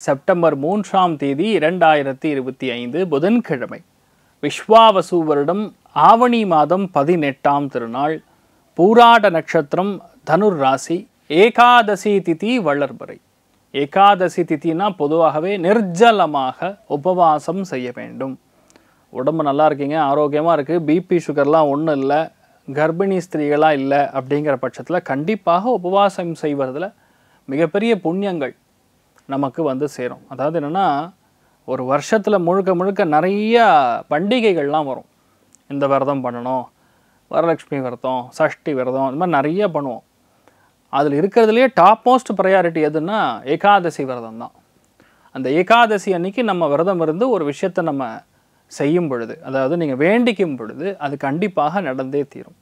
September 3ஆம் தேதி 2025 புதன்கிழமை விஸ்வாவசு வருடம் ஆவணி மாதம் 18ஆம் திருநாள் பூராட நட்சத்திரம் தனுர் ராசி ஏகாதசி திதி வளர்பிறை. ஏகாதசி திதினா பொதுவாகவே நிர்ஜலமாக உபவாசம் செய்ய வேண்டும். உடம்பு நல்லா இருக்கீங்க, ஆரோக்கியமாக இருக்குது, பிபி சுகர்லாம் ஒன்றும் இல்லை, கர்ப்பிணி ஸ்திரீகளாக இல்லை அப்படிங்கிற பட்சத்தில் கண்டிப்பாக உபவாசம் செய்வதில் மிகப்பெரிய புண்ணியங்கள் நமக்கு வந்து சேரும். அதாவது என்னென்னா, ஒரு வருஷத்தில் முழுக்க முழுக்க நிறைய பண்டிகைகள்லாம் வரும். இந்த விரதம் பண்ணணும், வரலட்சுமி விரதம், சஷ்டி விரதம், இந்த மாதிரி நிறைய பண்ணுவோம். அதில் இருக்கிறதுலையே டாப் மோஸ்ட் ப்ரையாரிட்டி எதுன்னா ஏகாதசி விரதம் தான். அந்த ஏகாதசி அன்னைக்கு நம்ம விரதம் இருந்து ஒரு விஷயத்தை நம்ம செய்யும் பொழுது, அதாவது நீங்கள் வேண்டிக்கும் பொழுது அது கண்டிப்பாக நடந்தே தீரும்.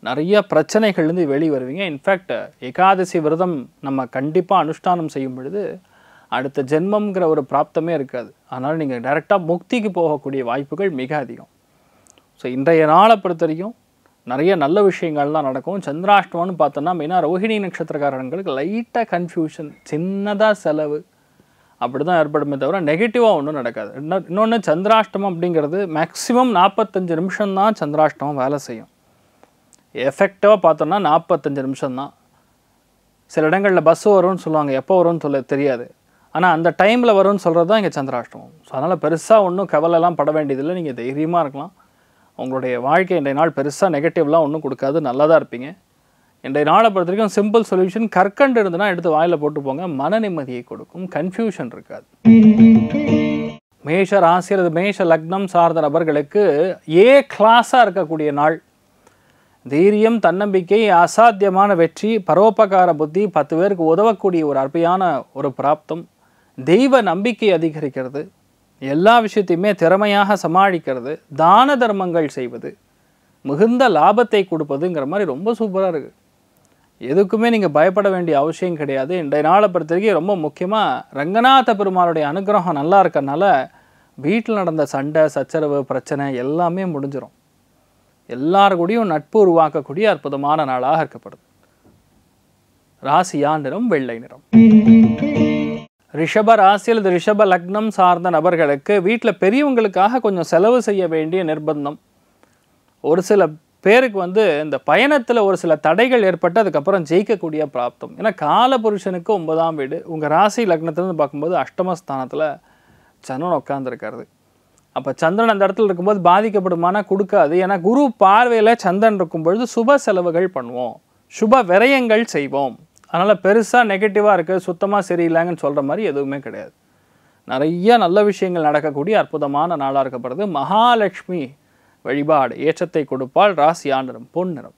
நிறைய பிரச்சனைகள்லேருந்து வெளியே வருவீங்க. இன்ஃபேக்ட் ஏகாதசி விரதம் நம்ம கண்டிப்பாக அனுஷ்டானம் செய்யும் பொழுது அடுத்த ஜென்மங்கிற ஒரு பிராப்தமே இருக்காது. அதனால் நீங்கள் டைரெக்டாக முக்திக்கு போகக்கூடிய வாய்ப்புகள் மிக அதிகம். ஸோ இன்றைய நாளை பொறுத்த வரைக்கும் நிறைய நல்ல விஷயங்கள்லாம் நடக்கும். சந்திராஷ்டமம்னு பார்த்தோன்னா மெயினாக ரோஹிணி நட்சத்திரக்காரங்களுக்கு லைட்டாக கன்ஃபியூஷன், சின்னதாக செலவு அப்படி தான் ஏற்படுமே தவிர நெகட்டிவாக ஒன்றும் நடக்காது. இன்னொன்று சந்திராஷ்டமம் அப்படிங்கிறது மேக்ஸிமம் 45 நிமிஷம் தான் சந்திராஷ்டமம் வேலை செய்யும். எஃபெக்டிவாக பார்த்தோன்னா 45 நிமிஷம் தான். சில இடங்களில் பஸ் வரும்னு சொல்லுவாங்க, எப்போ வரும்னு சொல்ல தெரியாது. ஆனால் அந்த டைமில் வரும்னு சொல்கிறது தான் இங்கே சந்திராஷ்டமம். ஸோ அதனால் பெருசாக ஒன்றும் கவலைலாம் பட வேண்டியதில்லை. நீங்கள் தைரியமாக இருக்கலாம். உங்களுடைய வாழ்க்கை இன்றைய நாள் பெருசாக நெகட்டிவ்லாம் ஒன்றும் கொடுக்காது, நல்லா தான் இருப்பீங்க. இன்றைய நாளை பொறுத்த வரைக்கும் சிம்பிள் சொல்யூஷன், கற்கண்டு இருந்துன்னா எடுத்து வாயில் போட்டு போங்க, மன நிம்மதியை கொடுக்கும், கன்ஃபியூஷன் இருக்காது. மேஷ ராசி அல்லது மேஷ லக்னம் சார்ந்த நபர்களுக்கு கிளாஸாக இருக்கக்கூடிய நாள். தைரியம், தன்னம்பிக்கை, அசாத்தியமான வெற்றி, பரோபகார புத்தி, 10 பேருக்கு உதவக்கூடிய ஒரு அற்புதமான ஒரு பிராப்தம், தெய்வ நம்பிக்கை அதிகரிக்கிறது, எல்லா விஷயத்தையுமே திறமையாக சமாளிக்கிறது, தான தர்மங்கள் செய்வது, மிகுந்த லாபத்தை கொடுப்பதுங்கிற மாதிரி ரொம்ப சூப்பராக இருக்குது. எதுக்குமே நீங்கள் பயப்பட வேண்டிய அவசியம் கிடையாது. இன்றைய நாளை பொறுத்த வரைக்கும் ரொம்ப முக்கியமாக ரங்கநாத பெருமாளுடைய அனுகிரகம் நல்லா இருக்கறனால வீட்டில் நடந்த சண்டை சச்சரவு பிரச்சனை எல்லாமே முடிஞ்சிடும். எல்லாருக்கூடையும் நட்பு உருவாக்கக்கூடிய அற்புதமான நாளாக இருக்கப்படுது. ராசியா நிறம் வெள்ளை நிறம். ரிஷப ராசி அல்லது ரிஷப லக்னம் சார்ந்த நபர்களுக்கு வீட்டில் பெரியவங்களுக்காக கொஞ்சம் செலவு செய்ய வேண்டிய நிர்பந்தம். ஒரு சில பேருக்கு வந்து இந்த பயணத்தில் ஒரு சில தடைகள் ஏற்பட்டு அதுக்கப்புறம் ஜெயிக்கக்கூடிய பிராப்தம். ஏன்னா காலபுருஷனுக்கு 9ஆம் வீடு, உங்கள் ராசி லக்னத்திலேருந்து பார்க்கும்போது அஷ்டமஸ்தானத்தில் சந்திரன் உட்காந்துருக்கிறது. அப்போ சந்திரன் அந்த இடத்துல இருக்கும்போது பாதிக்கப்படுமானா கொடுக்காது. ஏன்னா குரு பார்வையில் சந்திரன் இருக்கும்பொழுது சுப செலவுகள் பண்ணுவோம், சுப விரயங்கள் செய்வோம். அதனால் பெருசாக நெகட்டிவாக இருக்குது, சுத்தமாக சரியில்லைங்கன்னு சொல்கிற மாதிரி எதுவுமே கிடையாது. நிறைய நல்ல விஷயங்கள் நடக்கக்கூடிய அற்புதமான நாளாக இருக்கப்படுது. மகாலட்சுமி வழிபாடு ஏற்றத்தை கொடுப்பால். ராசியா நிறம் பொன் நிறம்.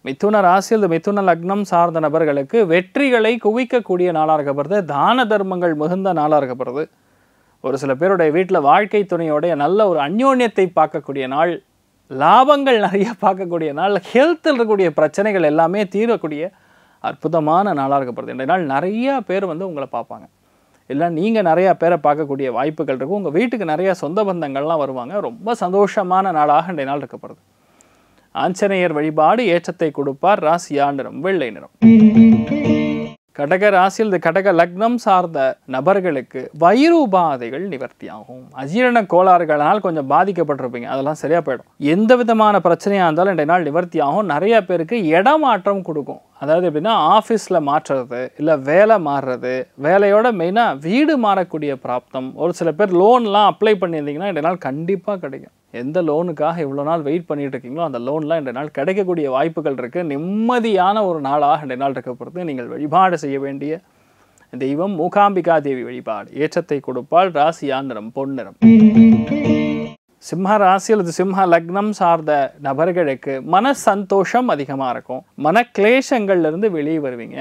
மிதுன ராசி அல்லது மிதுன லக்னம் சார்ந்த நபர்களுக்கு வெற்றிகளை குவிக்கக்கூடிய நாளாக இருக்கப்படுது. தான தர்மங்கள் மிகுந்த நாளாக இருக்கப்படுது. ஒரு சில பேருடைய வீட்டில் வாழ்க்கை துணையோடைய நல்ல ஒரு அந்யோன்யத்தை பார்க்கக்கூடிய நாள், லாபங்கள் நிறைய பார்க்கக்கூடிய நாள், ஹெல்த்தில் இருக்கக்கூடிய பிரச்சனைகள் எல்லாமே தீரக்கூடிய அற்புதமான நாளாக இருக்கப்படுது. இந்த நாள் நிறைய பேர் வந்து உங்களை பார்ப்பாங்க, இல்லை நீங்கள் நிறையா பேரை பார்க்கக்கூடிய வாய்ப்புகள் இருக்கும். உங்கள் வீட்டுக்கு நிறைய சொந்த பந்தங்கள்லாம் வருவாங்க. ரொம்ப சந்தோஷமான நாளாக இந்த நாள் இருக்கப்படுது. ஆஞ்சநேயர் வழிபாடு ஏற்றத்தை கொடுப்பார். ராசியா நிறம் வெள்ளை நிறம். கடக ராசியில் இந்த கடக லக்னம் சார்ந்த நபர்களுக்கு வயிறு உபாதைகள் நிவர்த்தியாகும். அஜீரண கோளாறுகளால் கொஞ்சம் பாதிக்கப்பட்டிருப்பீங்க, அதெல்லாம் சரியாக போயிடும். எந்த விதமான பிரச்சனையாக இருந்தாலும் இன்றைய நாள் நிவர்த்தியாகும். நிறைய பேருக்கு இடமாற்றம் கொடுக்கும். அதாவது எப்படின்னா, ஆஃபீஸில் மாற்றுறது, இல்லை வேலை மாறுறது, வேலையோட மெயினாக வீடு மாறக்கூடிய பிராப்தம். ஒரு சில பேர் லோன்லாம் அப்ளை பண்ணியிருந்தீங்கன்னா இன்றைய நாள் கண்டிப்பாக கிடைக்கும். எந்த லோனுக்காக இவ்வளோ நாள் வெயிட் பண்ணிட்டு இருக்கீங்களோ அந்த லோன்லாம் இன்றைய நாள் கிடைக்கக்கூடிய வாய்ப்புகள் இருக்குது. நிம்மதியான ஒரு நாளாக இன்றைய நாள் இருக்கப்படுது. நீங்கள் வழிபாடு செய்ய வேண்டிய தெய்வம் மூகாம்பிகா தேவி வழிபாடு ஏற்றத்தை கொடுப்பால். ராசியா நிறம் பொன் நிறம். சிம்ம ராசி அல்லது சிம்ம லக்னம் சார்ந்த நபர்களுக்கு மன சந்தோஷம் அதிகமாக இருக்கும். மன கிளேஷங்கள்லேருந்து வெளியே வருவீங்க.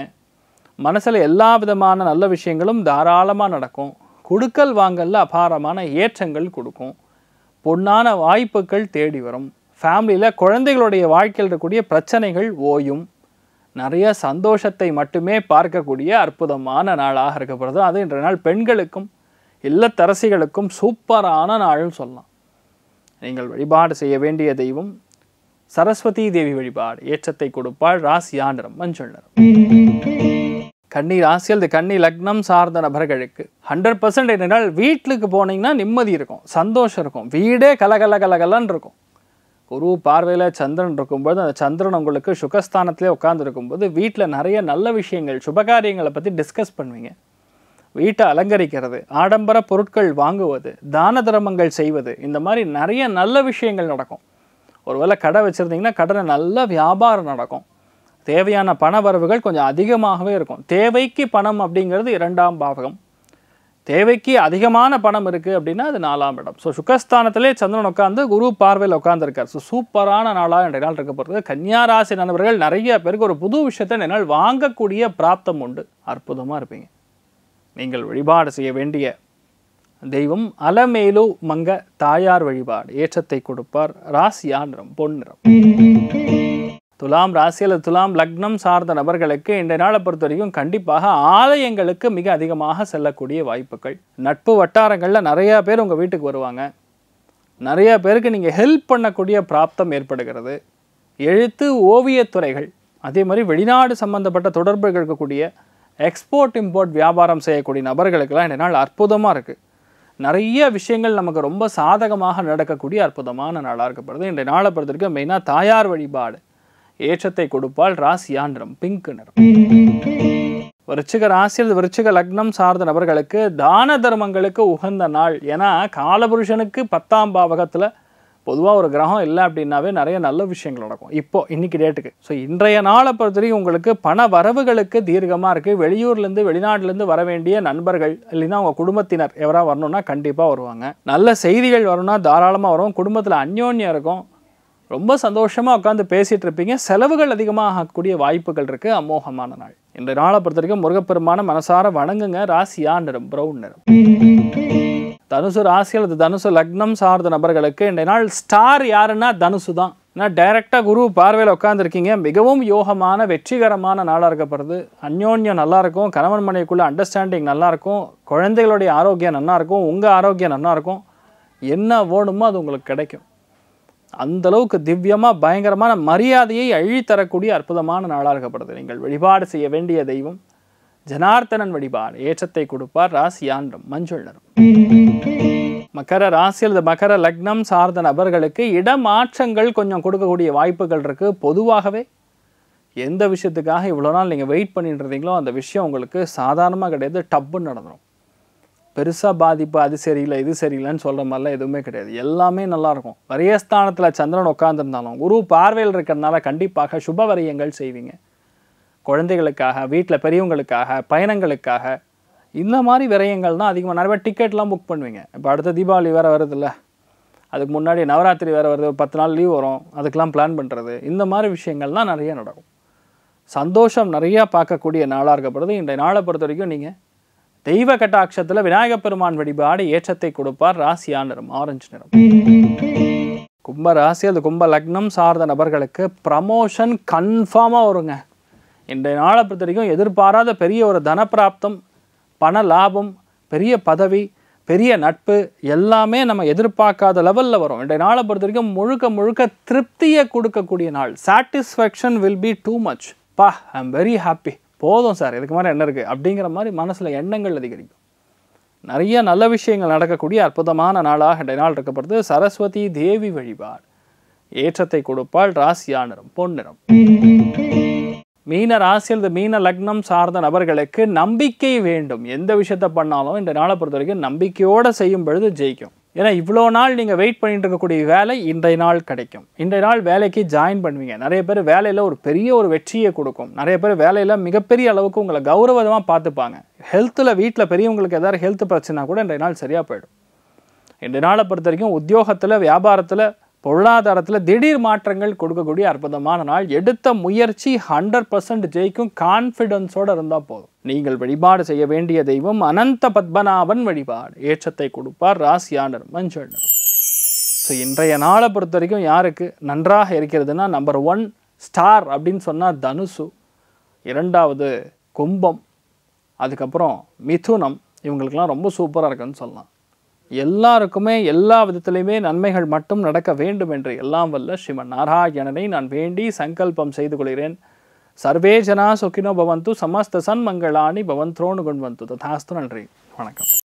மனசில் எல்லா விதமான நல்ல விஷயங்களும் தாராளமாக நடக்கும். கொடுக்கல் வாங்கலில் அபாரமான ஏற்றங்கள் கொடுக்கும். பொன்னான வாய்ப்புகள் தேடி வரும். ஃபேமிலியில் குழந்தைகளுடைய வாழ்க்கையில் இருக்கக்கூடிய பிரச்சனைகள் ஓயும். நிறைய சந்தோஷத்தை மட்டுமே பார்க்கக்கூடிய அற்புதமான நாளாக இருக்கப்படுது. அது இன்றைய நாள் பெண்களுக்கும் இல்லத்தரசிகளுக்கும் சூப்பரான நாள்னு சொல்லலாம். நீங்கள் வழிபாடு செய்ய வேண்டிய தெய்வம் சரஸ்வதி தேவி வழிபாடு ஏற்றத்தை கொடுப்பாள். ராசியா நிறம் மஞ்சள் நிறம். கன்னி ராசி அல்லது கன்னி லக்னம் சார்ந்த நபர்களுக்கு 100% என்னென்னால் வீட்டுக்கு போனீங்கன்னா நிம்மதி இருக்கும், சந்தோஷம் இருக்கும், வீடே கலகலன்னு இருக்கும். குரு பார்வையில் சந்திரன் இருக்கும்போது அந்த சந்திரன் உங்களுக்கு சுகஸ்தானத்திலே உட்கார்ந்து இருக்கும்போது வீட்டில் நிறைய நல்ல விஷயங்கள் சுபகாரியங்களை பற்றி டிஸ்கஸ் பண்ணுவீங்க. வீட்டை அலங்கரிக்கிறது, ஆடம்பர பொருட்கள் வாங்குவது, தான தர்மங்கள் செய்வது, இந்த மாதிரி நிறைய நல்ல விஷயங்கள் நடக்கும். ஒருவேளை கடை வச்சுருந்தீங்கன்னா கடனை நல்ல வியாபாரம் நடக்கும். தேவையான பண வரவுகள் கொஞ்சம் அதிகமாகவே இருக்கும். தேவைக்கு பணம் அப்படிங்கிறது 2ஆம் பாவகம். தேவைக்கு அதிகமான பணம் இருக்குது அப்படின்னா அது 4ஆம் இடம். ஸோ சுகஸ்தானத்திலே சந்திரன் உட்காந்து குரு பார்வையில் உட்காந்துருக்கார். ஸோ சூப்பரான நாளாக இன்றைய நாள் இருக்க போகிறது. கன்னியா ராசி நண்பர்கள் நிறைய பேருக்கு ஒரு புது விஷயத்தை இன்றைய நாள் வாங்கக்கூடிய பிராப்தம் உண்டு. அற்புதமாக இருப்பீங்க. நீங்கள் வழிபாடு செய்ய வேண்டிய தெய்வம் அலமேலு மங்க தாயார் வழிபாடு. ஏற்றத்தை கொடுப்பார். ராசியா நிறம் பொன் நிறம். துலாம் ராசி அல்லது துலாம் லக்னம் சார்ந்த நபர்களுக்கு இன்றைய நாளை பொறுத்த வரைக்கும் கண்டிப்பாக ஆலயங்களுக்கு மிக அதிகமாக செல்லக்கூடிய வாய்ப்புகள். நட்பு வட்டாரங்களில் நிறையா பேர் உங்கள் வீட்டுக்கு வருவாங்க. நிறையா பேருக்கு நீங்கள் ஹெல்ப் பண்ணக்கூடிய பிராப்தம் ஏற்படுகிறது. எழுத்து ஓவியத்துறைகள், அதே மாதிரி வெளிநாடு சம்பந்தப்பட்ட தொடர்புகள் இருக்கக்கூடிய எக்ஸ்போர்ட் இம்போர்ட் வியாபாரம் செய்யக்கூடிய நபர்களுக்கெல்லாம் இன்றைய நாள் அற்புதமாக இருக்குது. நிறைய விஷயங்கள் நமக்கு ரொம்ப சாதகமாக நடக்கக்கூடிய அற்புதமான நாளாக இருக்கப்படுது. இன்றைய நாளை பொறுத்த வரைக்கும் மெயினாக தாயார் வழிபாடு ஏற்றத்தை கொடுப்பால். ராசியா நிறம் பிங்க் நிறம். விருச்சிக ராசி அல்லது விருச்சிக லக்னம் சார்ந்த நபர்களுக்கு தான தர்மங்களுக்கு உகந்த நாள். ஏன்னா காலபுருஷனுக்கு 10ஆம் பாவகத்தில் பொதுவாக ஒரு கிரகம் இல்லை அப்படின்னாவே நிறைய நல்ல விஷயங்கள் நடக்கும் இன்னைக்கு டேட்டுக்கு. ஸோ இன்றைய நாளை பொறுத்தவரைக்கும் உங்களுக்கு பண வரவுகளுக்கு தீர்க்கமாக இருக்குது. வெளியூர்லேருந்து வெளிநாட்டிலேருந்து வர வேண்டிய நண்பர்கள் இல்லைன்னா உங்கள் குடும்பத்தினர் எவராக வரணும்னா கண்டிப்பாக வருவாங்க. நல்ல செய்திகள் வரணும்னா தாராளமாக வரும். குடும்பத்தில் அந்யோன்யம் இருக்கும். ரொம்ப சந்தோஷமாக உட்காந்து பேசிகிட்டு இருப்பீங்க. செலவுகள் அதிகமாக ஆகக்கூடிய வாய்ப்புகள் இருக்குது. அமோகமான நாள். இன்றைய நாளை பொறுத்த வரைக்கும் முருகப்பெருமான மனசார வணங்குங்க. ராசியா நிறம் ப்ரௌன் நிறம். தனுசு ராசி அல்லது தனுசு லக்னம் சார்ந்த நபர்களுக்கு இன்றைய நாள் ஸ்டார் யாருன்னா தனுசு தான். ஏன்னா டைரெக்டாக குரு பார்வையில் உட்காந்துருக்கீங்க. மிகவும் யோகமான வெற்றிகரமான நாளாக இருக்கப்படுறது. அந்யோன்யம் நல்லாயிருக்கும். கணவன் மனைவிக்குள்ள அண்டர்ஸ்டாண்டிங் நல்லாயிருக்கும். குழந்தைகளுடைய ஆரோக்கியம் நல்லாயிருக்கும். உங்கள் ஆரோக்கியம் நல்லாயிருக்கும். என்ன வேணுமோ அது உங்களுக்கு கிடைக்கும். அந்தளவுக்கு திவ்யமாக பயங்கரமான மரியாதையை அழித்தரக்கூடிய அற்புதமான நாளாக இருக்கப்படுது. நீங்கள் வழிபாடு செய்ய வேண்டிய தெய்வம் ஜனார்த்தனன் வழிபாடு. ஏற்றத்தை கொடுப்பார். ராசியா நிறம் மஞ்சள் நிறம். மகர ராசி அல்லது மகர லக்னம் சார்ந்த நபர்களுக்கு இடமாற்றங்கள் கொஞ்சம் கொடுக்கக்கூடிய வாய்ப்புகள் இருக்குது. பொதுவாகவே எந்த விஷயத்துக்காக இவ்வளோ நாள் நீங்கள் வெயிட் பண்ணிட்டு இருந்தீங்களோ அந்த விஷயம் உங்களுக்கு சாதாரணமாக கிடையாது. டப்புன்னு நடந்துடும். பெருசாக பாதிப்பு அது சரியில்லை இது சரியில்லைன்னு சொல்கிற மாதிரிலாம் எதுவுமே கிடையாது. எல்லாமே நல்லாயிருக்கும். வரியஸ்தானத்தில் சந்திரன் உட்காந்துருந்தாலும் குரு பார்வையில் இருக்கிறதுனால கண்டிப்பாக சுப வரியங்கள் செய்வீங்க. குழந்தைகளுக்காக, வீட்டில் பெரியவங்களுக்காக, பயணங்களுக்காக, இந்த மாதிரி விரயங்கள் தான் அதிகமாக. நிறைய டிக்கெட்லாம் புக் பண்ணுவீங்க. இப்போ அடுத்த தீபாவளி வேறு வருதுல்ல, அதுக்கு முன்னாடி நவராத்திரி வேறு வருது, 10 நாள் லீவ் வரும், அதுக்கெலாம் பிளான் பண்ணுறது, இந்த மாதிரி விஷயங்கள்லாம் நிறைய நடக்கும். சந்தோஷம் நிறையா பார்க்கக்கூடிய நாளாக இருக்கப்படுது. இன்றைய நாளை பொறுத்த வரைக்கும் நீங்கள் தெய்வ கட்டாட்சத்தில் விநாயகப் பெருமான் வழிபாடு. ஏற்றத்தை கொடுப்பார். ராசியா நிறம் ஆரஞ்சு நிறம். கும்ப ராசி அது கும்ப லக்னம் சார்ந்த நபர்களுக்கு ப்ரமோஷன் கன்ஃபார்மாக வருங்க. இன்றைய நாளை பொறுத்த வரைக்கும் எதிர்பாராத பெரிய ஒரு தனப்பிராப்தம், பண லாபம், பெரிய பதவி, பெரிய நட்பு எல்லாமே நம்ம எதிர்பார்க்காத லெவலில் வரும். இன்றைய நாளை பொறுத்த வரைக்கும் முழுக்க திருப்தியை கொடுக்கக்கூடிய நாள். Satisfaction will be too much. I am very happy, போதும் சார், இதுக்கு மாதிரி என்ன இருக்குது அப்படிங்கிற மாதிரி மனசில் எண்ணங்கள் அதிகரிக்கும். நிறைய நல்ல விஷயங்கள் நடக்கக்கூடிய அற்புதமான நாளாக இன்றைய நாள் இருக்கப்படுது. சரஸ்வதி தேவி வழிபாடு. ஏற்றத்தை கொடுப்பால். ராசியா நிறம் பொன் நிறம். மீன ராசி அல்லது மீன லக்னம் சார்ந்த நபர்களுக்கு நம்பிக்கை வேண்டும். எந்த விஷயத்தை பண்ணாலும் இந்த நாளை பொறுத்த வரைக்கும் நம்பிக்கையோடு செய்யும் பொழுது ஜெயிக்கும். ஏன்னா இவ்வளோ நாள் நீங்கள் வெயிட் பண்ணிட்டு இருக்கக்கூடிய வேலை இன்றைய நாள் கிடைக்கும். இன்றைய நாள் வேலைக்கு ஜாயின் பண்ணுவீங்க. நிறைய பேர் வேலையில் ஒரு பெரிய ஒரு வெற்றியை கொடுக்கும். நிறைய பேர் வேலையில் மிகப்பெரிய அளவுக்கு உங்களை கௌரவமாக பார்த்துப்பாங்க. ஹெல்த்தில் வீட்டில் பெரியவங்களுக்கு ஏதாவது ஹெல்த் பிரச்சனை கூட இன்றைய நாள் சரியாக போயிடும். இன்றைய நாளை பொறுத்த வரைக்கும் உத்தியோகத்தில், வியாபாரத்தில், பொருளாதாரத்தில் திடீர் மாற்றங்கள் கொடுக்கக்கூடிய அற்புதமான நாள். எடுத்த முயற்சி 100% ஜெயிக்கும். கான்ஃபிடென்ஸோடு இருந்தால் போதும். நீங்கள் வழிபாடு செய்ய வேண்டிய தெய்வம் அனந்த பத்மநாபன் வழிபாடு. ஏற்றத்தை கொடுப்பார். ராசியா நிறம் மஞ்சள் நிறம். ஸோ இன்றைய நாளை பொறுத்த வரைக்கும் யாருக்கு நன்றாக இருக்கிறதுனா, நம்பர் 1 ஸ்டார் அப்படின்னு சொன்னால் தனுசு, 2வது கும்பம், அதுக்கப்புறம் மிதுனம். இவங்களுக்கெல்லாம் ரொம்ப சூப்பராக இருக்குன்னு சொல்லலாம். எல்லாருக்குமே எல்லா விதத்திலையுமே நன்மைகள் மட்டும் நடக்க வேண்டும் என்று எல்லாம் வல்ல ஸ்ரீமன் நாராயணனை நான் வேண்டி சங்கல்பம் செய்து கொள்கிறேன். சர்வே ஜனா சுகினோ பவந்து, சமஸ்த சன்மங்களானி பவந்தோன்னு கொண்டு வந்து. ததாஸ்து. நன்றி, வணக்கம்.